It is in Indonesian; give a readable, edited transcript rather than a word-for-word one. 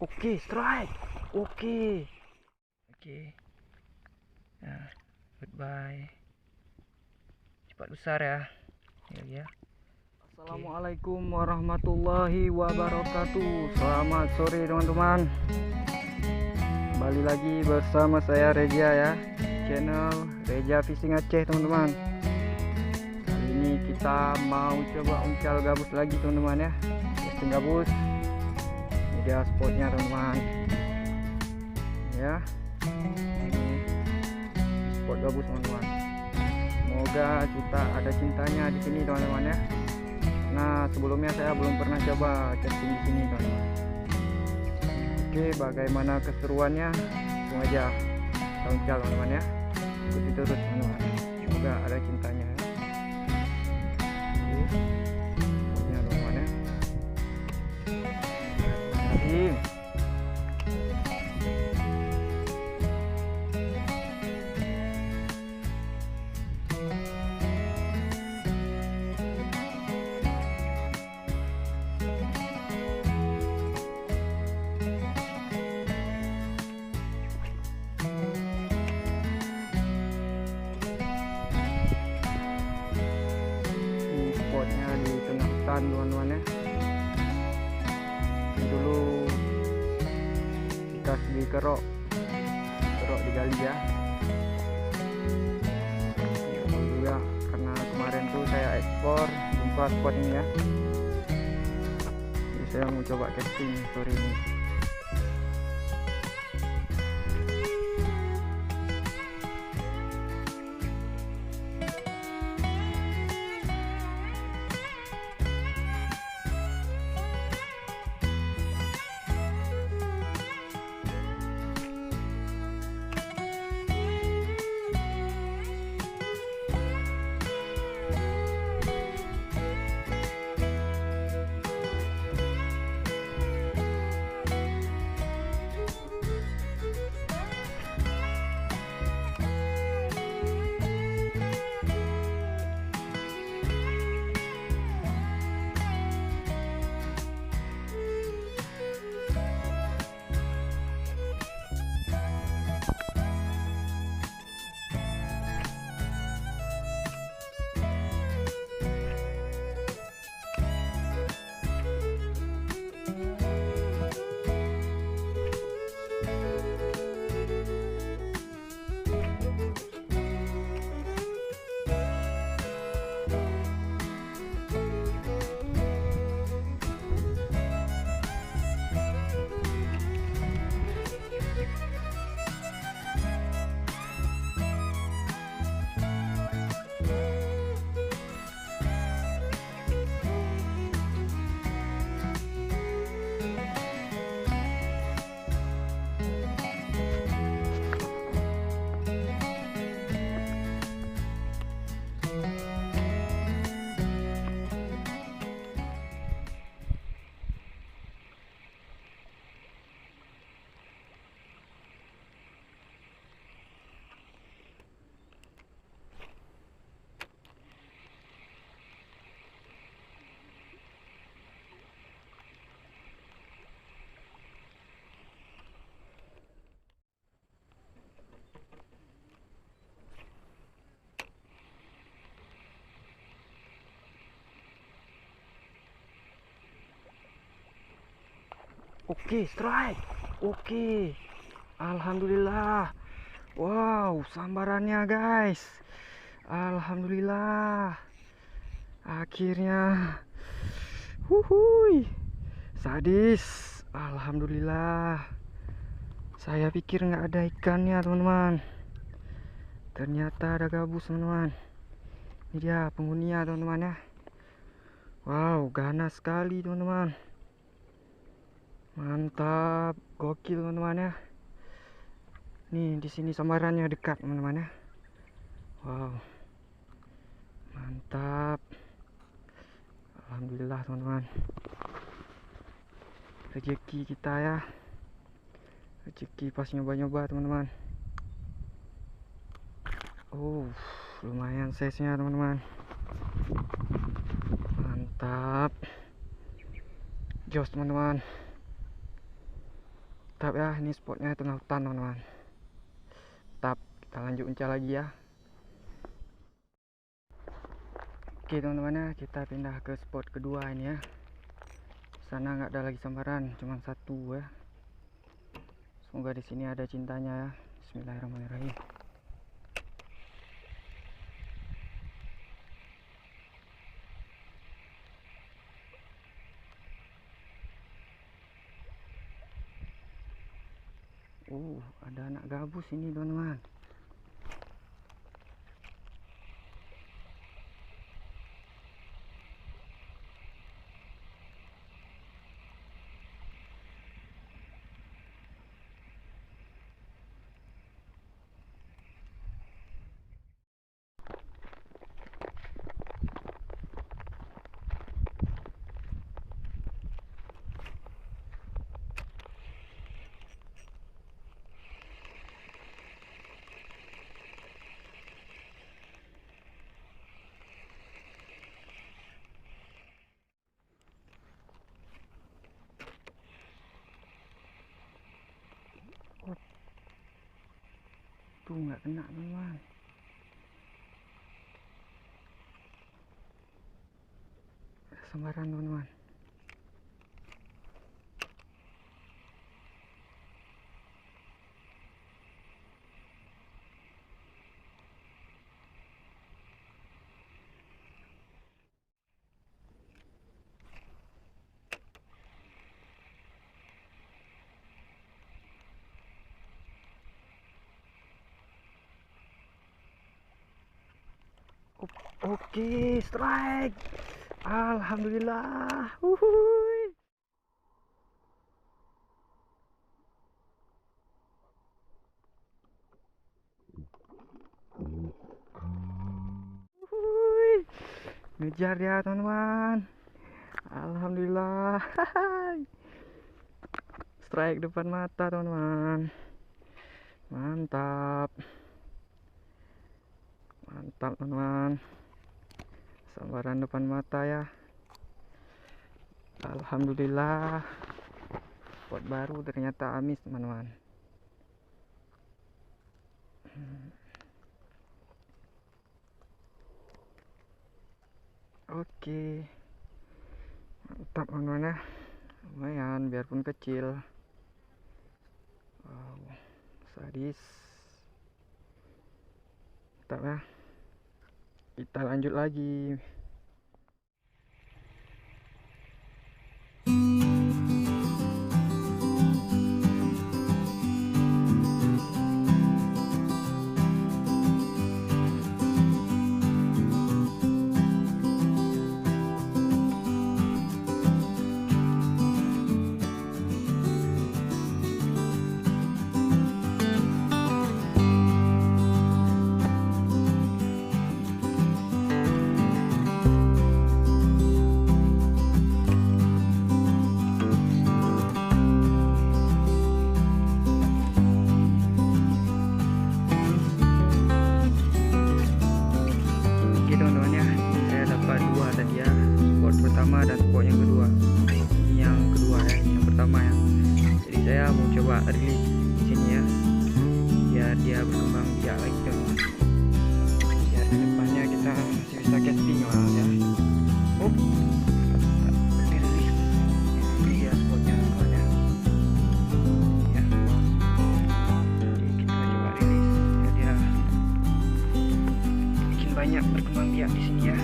Oke, strike. Oke. Oke. Nah, goodbye. Cepat besar ya. Ya. Assalamualaikum warahmatullahi wabarakatuh. Selamat sore teman-teman. Kembali lagi bersama saya Reja ya. Channel Reja Fishing Aceh teman-teman. Kali ini kita mau coba uncal gabus lagi teman-teman ya. Casting gabus. Ini dia spotnya teman-teman. Ya. Ini spot gabus teman-teman. Semoga kita ada cintanya di sini teman-teman ya. Nah, sebelumnya saya belum pernah coba casting di sini teman-teman. Oke, bagaimana keseruannya? Langsung aja kita uncal teman-teman ya. Ikuti terus teman-teman. Semoga ada cintanya ya. Oke, spotnya teman-teman ya. Kasih. Spotnya di tengah hutan teman-teman ya. Ini dulu dikasih di kerok digali ya. Ini juga karena kemarin tuh saya ekspor jumpa spot ini ya. Jadi saya mau coba casting sore ini. Oke, strike. Oke. Alhamdulillah. Wow, sambarannya guys. Alhamdulillah. Akhirnya. Huhui. Sadis. Alhamdulillah. Saya pikir nggak ada ikannya, teman-teman. Ternyata ada gabus, teman-teman. Ini dia penghuninya, teman-teman ya. Wow, ganas sekali, teman-teman. Mantap, gokil teman-teman ya. Nih di sini sambarannya dekat teman-teman ya. Wow, mantap. Alhamdulillah teman-teman. Rezeki kita ya. Rezeki pas nyoba-nyoba teman-teman. Oh, lumayan size-nya teman-teman. Mantap. Jos teman-teman. Mantap ya, ini spotnya tengah hutan teman-teman. Mantap, kita lanjut uncal lagi ya. Oke teman-teman ya, kita pindah ke spot kedua ini ya. Sana nggak ada lagi sambaran, cuma satu ya. Semoga di sini ada cintanya ya. Bismillahirrahmanirrahim. Ada anak gabus ini teman-teman. Tuh nggak kena teman-teman. Sambaran teman-teman. Oke, strike. Alhamdulillah. Uhuy. Uhuy. Ngejar ya teman-teman. Alhamdulillah. Strike depan mata teman-teman. Mantap. Mantap teman-teman. Sambaran depan mata ya. Alhamdulillah. Spot baru ternyata amis teman-teman. Oke. Mantap teman-teman ya. Lumayan biarpun kecil. Wow, sadis. Mantap ya. Kita lanjut lagi. Pertama dan spot yang kedua. Ini yang kedua ya, yang pertama ya. Jadi saya mau coba rilis di sini ya, biar dia berkembang biak lagi teman-teman. Biar kedepannya kita masih bisa casting lah ya. Dirilis. Ini dia spotnya teman-teman ya. Jadi kita coba rilis biar dia bikin banyak berkembang biak di sini ya.